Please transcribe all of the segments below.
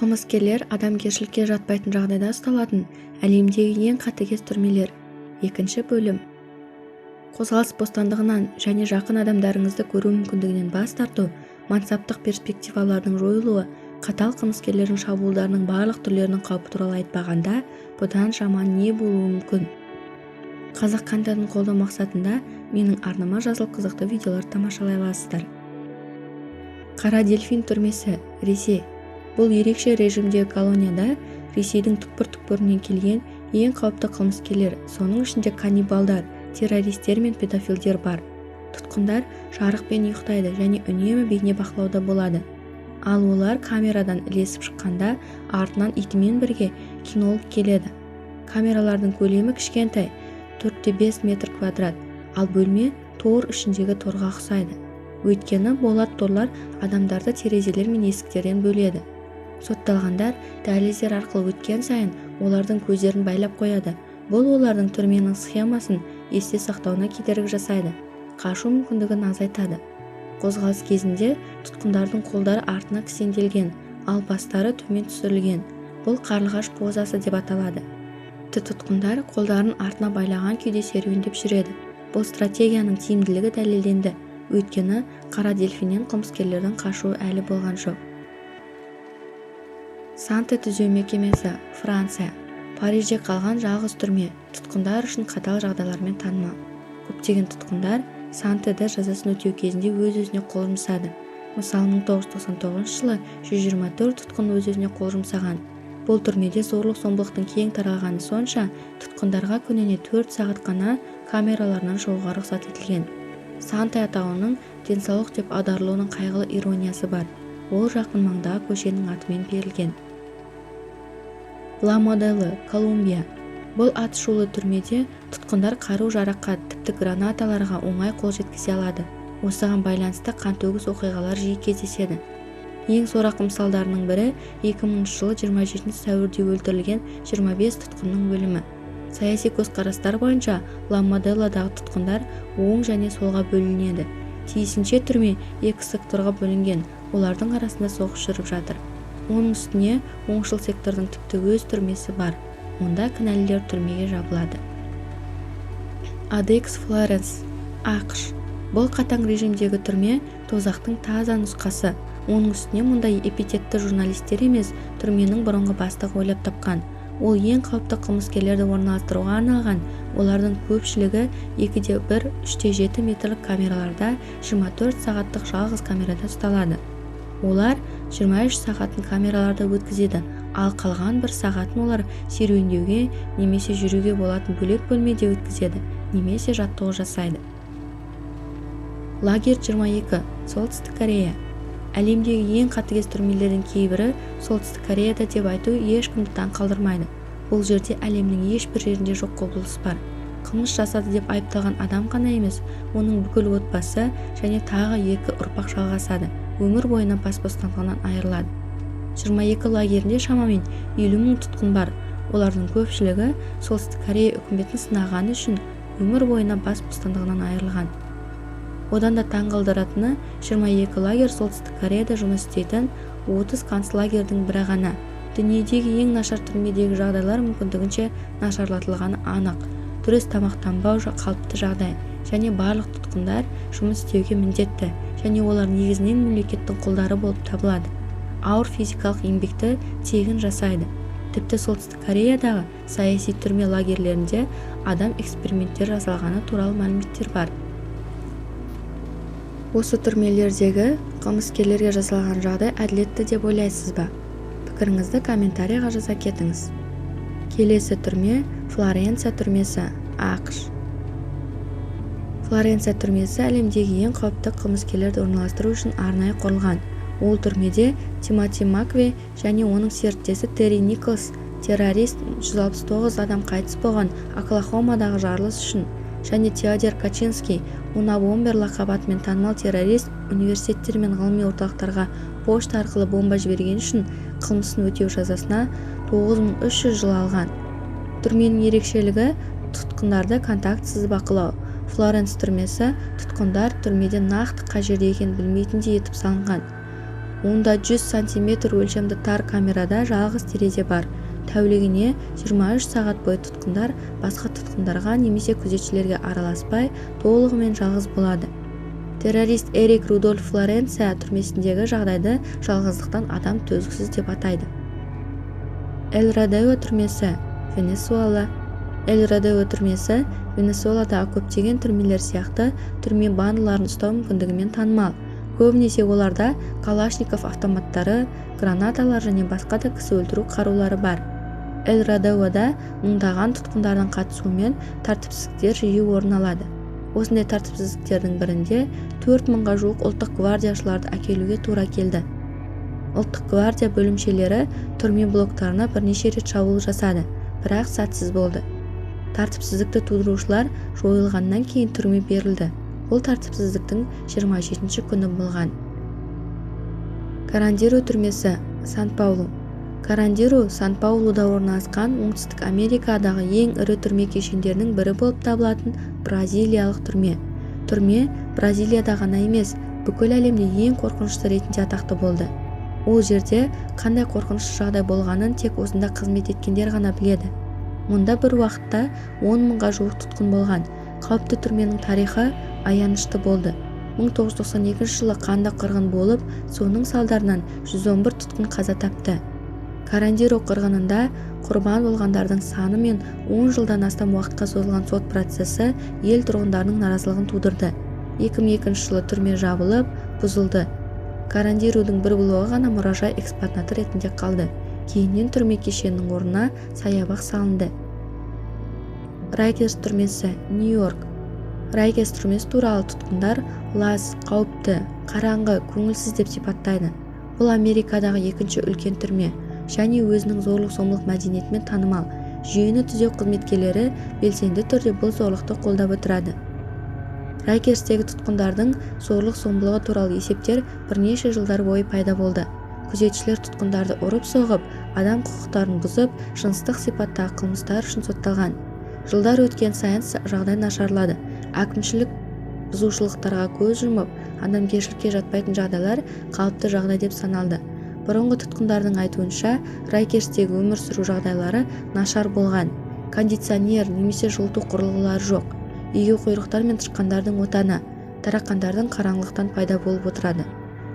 Қылмыскерлер адамгершілікке жатпайтын жағдайда ұсталатын әлемдегі ең қатыгез түрмелер. Екінші бөлім. Қозғалыс бостандығынан және жақын адамдарыңызды көру мүмкіндігінен бас тарту, мансаптық перспективалардың жойылуы, қатал қылмыскерлердің шабуылдарының барлық түрлерінің қаупі туралы айтпағанда, бұдан жаман не болуы мүмкін? Қазақ контентін қолдау мақсатында менің арнама жазылып қызықты видеоларды тамашалай аласыздар. Қара дельфин түрмесі, Ресей. Бұл ерекше режимдегі колонияда Ресейдің түкпір-түкпірінен келген ең қауіпті қылмыскерлер, соның ішінде каннибалдар, террористер мен педофилдер бар. Тұтқындар жарықпен ұйықтайды және үнемі бейнебақылауда болады. Ал олар камерадан ілесіп шыққанда артынан итімен бірге кинолог келеді. Камералардың көлемі кішкентай, 4-5 метр квадрат, ал бөлме тор ішіндегі торға ұқсайды. Өйткені болат торлар адамдарды терезелер мен есіктерден бөледі. Сотталғандар дәліздер арқылы өткен сайын олардың көздерін байлап қояды. Бұл олардың түрменің схемасын есте сақтауына кедергі жасайды, қашу мүмкіндігін азайтады. Қозғалыс кезінде тұтқындардың қолдары артына кісенделген, ал бастары төмен түсірілген. Бұл қарлығаш позасы деп аталады. Тұтқындар қолдарын артына байлаған күйде серуендеп жүреді. Бұл стратегияның тиімділігі дәлелденді, өйткені қара дельфиннен қылмыскерлердің қашуы әлі болған жоқ. Санте түзеу мекемесі, Франция. Парижде қалған жалғыз түрме, тұтқындар үшін қатал жағдайлармен танымал. Көптеген тұтқындар Сантеде жазасын өтеу кезінде өз-өзіне қол жұмсады. Мысалы, 1999 жылы 124 тұтқын өз-өзіне қол жұмсаған. Бұл түрмеде зорлық-зомбылықтың кең таралғаны сонша, тұтқындарға күніне 4 сағат қана камераларынан шығуға рұқсат етілген. Санте атауының денсаулық деп аударылуының қайғылы ирониясы бар. Ол жақын маңдағы көшенің атымен берілген. Ла Моделі, Колумбия. Бұл атышулы түрмеде тұтқындар қару-жараққа, тіпті гранаталарға оңай қол жеткізе алады. Осыған байланысты қантөгіс оқиғалар жиі кездеседі. Ең сорақы мысалдарының бірі 2000 жылы 27 сәуірде өлтірілген 25 тұтқынның өлімі. Саяси көзқарастар бойынша Ла Моделадағы тұтқындар оң және солға бөлінеді. Тиісінше түрме 2 секторға бөлінген, олардың арасында соғыс жүріп жатыр. Оның үстіне оңшыл сектордың тіпті өз түрмесі бар. Онда кінәлілер түрмеге жабылады. Адекс Флоренс, ақш. Бұл қатаң режимдегі түрме тозақтың таза нұсқасы. Оның үстіне мұндай эпитетті журналистер емес, түрменің бұрынғы бастығы ойлап тапқан. Ол ең қауіпті қылмыскерлерді орналастыруға арналған. Олардың көпшілігі 2/1, 3/7 метрлік камераларда 24 сағаттық жалғыз камерада ұсталады. Олар 23 сағатын камераларда өткізеді, ал қалған 1 сағатын олар серуендеуге немесе жүруге болатын бөлек бөлмеде өткізеді, немесе жаттығу жасайды. Лагерь 22, Солтүстік Корея. Әлемдегі ең қатыгез түрмелердің кейбірі Солтүстік Кореяда деп айту ешкімді таң қалдырмайды. Бұл жерде әлемнің ешбір жерінде жоқ құбылыс бар. Қылмыс жасады деп айыпталған адам ғана емес, оның бүкіл отбасы және тағы 2 ұрпақ жалғасады. Өмір бойына бас бостандығынан айырылады. 22 лагерінде шамамен 50 мың тұтқын бар. Олардың көпшілігі Солтүстік Корея үкіметін сынағаны үшін өмір бойына бас бостандығынан айырылған. Одан да таңғалдыратыны 22 лагерь Солтүстік Кореяда жұмыс істейтін 30 концлагердің бірі ғана. Дүниедегі ең нашар түрмедегі жағдайлар мүмкіндігінше нашарлатылғаны анық. Дұрыс тамақтанбау қалыпты жағдай, және барлық тұтқындар жұмыс істеуге міндетті, және олар негізінен мемлекеттің құлдары болып табылады. Ауыр физикалық еңбекті тегін жасайды. Тіпті Солтүстік Кореядағы саяси түрме лагерлерінде адам эксперименттер жасалғаны туралы мәліметтер бар. Осы түрмелердегі қылмыскерлерге жасалған жағдай әділетті деп ойлайсыз ба? Пікіріңізді комментарийға жаза кетіңіз. Келесі түрме Флоренция түрмесі, ақш. Флоренция түрмесі әлемдегі ең қауіпті қылмыскерлерді орналастыру үшін арнайы құрылған. Ол түрмеде Тимоти Маквей және оның серіктесі Терри Николс, террорист, 169 адам қайтыс болған Оклахомадағы жарылыс үшін, және Теодор Качинский, Унабомбер лақабатымен танымал террорист, университеттер мен ғылыми орталықтарға почта арқылы бомба жіберген үшін қылмысын өтеу жазасына 9300 жыл алған. Түрменің ерекшелігі тұтқындарды контактсыз бақылау. Флоренс түрмесі тұтқындар түрмеде нақты қай жерде екенін білмейтіндей етіп салынған. онда 100 см өлшемді тар камерада жалғыз терезе бар. Тәулігіне 23 сағат бойы тұтқындар басқа тұтқындарға немесе күзетшілерге араласпай толығымен жалғыз болады. Террорист Эрик Рудольф Флоренция түрмесіндегі жағдайды жалғыздықтан адам төзгісіз деп атайды. Эль-Родео түрмесі, Венесуэла. Эль-Родео түрмесі Венесуэладағы көптеген түрмелер сияқты түрме бандаларын ұстау мүмкіндігімен танымал. Көбінесе оларда калашников автоматтары, гранаталар және басқа да кісі өлтіру қарулары бар. Эль-Родеода мыңдаған тұтқындардың қатысуымен тәртіпсіздіктер жиі орын алады. Осындай тәртіпсіздіктердің бірінде 4000-ға жуық ұлттық гвардияшыларды әкелуге тура келді. Ұлттық гвардия бөлімшелері түрме блоктарына бірнеше рет шабуыл жасады, бірақ сәтсіз болды. Тәртіпсіздікті тудырушылар жойылғаннан кейін түрме берілді. Бұл тәртіпсіздіктің 27-ші күні болған. Карандиру түрмесі, Сан-Паулу. Карандиру Сан-Паулуда орналасқан оңтүстік Америкадағы ең ірі түрме кешендерінің бірі болып табылатын бразилиялық түрме. Түрме Бразилияда ғана емес, бүкіл әлемде ең қорқынышты ретінде атақты болды. Ол жерде қандай қорқынышты жағдай болғанын тек осында қызмет еткендер ғана біледі. Мұнда бір уақытта 10.000-ға жуық тұтқын болған. Қауіпті түрменің тарихы аянышты болды. 1992 жылы қанды қырғын болып, соның салдарынан 111 тұтқын қаза тапты. Карандиру қырғынында құрбан болғандардың саны мен 10 жылдан астам уақытқа созылған сот процесі ел тұрғындарының наразылығын тудырды. 2002 жылы түрме жабылып, бұзылды. Карандирудың бір блогы ғана мұражай экспонаты ретінде қалды. Кейіннен түрме кешенінің орнына саябақ салынды. Райкерс түрмесі, Нью-Йорк. Райкерс түрмесі туралы тұтқындар лас, қауіпті, қараңғы, көңілсіз деп сипаттайды. Бұл Америкадағы екінші үлкен түрме және өзінің зорлық-зомбылық мәдениетімен танымал. Жүйені түзеу қызметкерлері белсенді түрде бұл зорлықты қолдап отырады. Райкерстегі тұтқындардың зорлық-зомбылығы туралы есептер бірнеше жылдар бойы пайда болды. Күзетшілер тұтқындарды ұрып-соғып, адам құқықтарын бұзып, жыныстық сипаттағы қылмыстар үшін сотталған. Жылдар өткен сайын жағдай нашарлады. Әкімшілік бұзушылықтарға көз жұмып, адамгершілікке жатпайтын жағдайлар қалыпты жағдай деп саналды. Бұрынғы тұтқындардың айтуынша, Райкерстегі өмір сүру жағдайлары нашар болған. Кондиционер немесе жылыту құрылғылары жоқ. Егеу құйрықтар мен тышқандардың отаны, тарақандардың қараңғылықтан пайда болып отырады.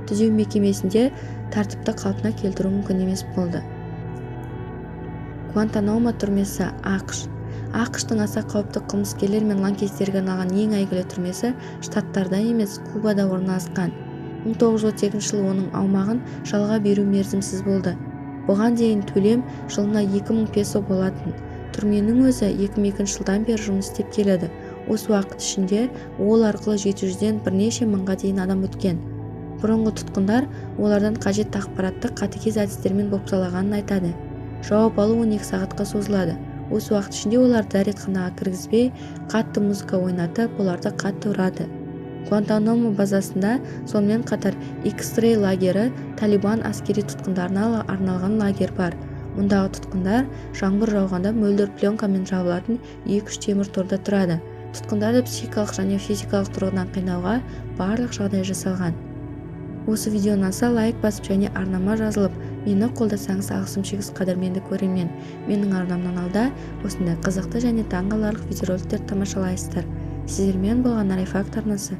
Түзеу мекемесінде тәртіпті қалпына келтіру мүмкін емес болды. Гуантанамо түрмесі, ақш. ақш-тың аса қауіпті қылмыскерлер мен лаңкестерге арналған ең әйгілі түрмесі штаттарда емес, Кубада орналасқан. 1938 жылы оның аумағын жалға беру мерзімсіз болды. Бұған дейін төлем жылына 2000 песо болатын. Түрменің өзі 2002 жылдан бері жұмыс істеп келеді. Осы уақыт ішінде ол арқылы 700-ден бірнеше мыңға дейін адам өткен. Бұрынғы тұтқындар олардан қажетті ақпаратты қатыгез әдістермен бопсалағанын айтады. Жауап алу 12 сағатқа созылады. Осы уақыт ішінде олар дәретханаға кіргізбей, қатты музыка ойнатып, оларды қатты ұрады. Гуантанамо базасында сонымен қатар X-Ray лагері, Талибан әскери тұтқындарына арналған лагер бар. Мұндағы тұтқындар жаңбыр жауғанда мөлдір пленкамен жабылатын 2-3 темір торда тұрады. Тұтқындарды психикалық және физикалық тұрғыдан қинауға барлық жағдай жасалған. Осы видеоны ұнаса лайк басып және арнама жазылып, мені қолдасаңыз алғысым шексіз қадірменді көрермен. Менің арнамнан алда осындай қызықты және таңғаларлық видеороликтер тамашалайсыздар. Сіздермен болған Арай факт арнасы.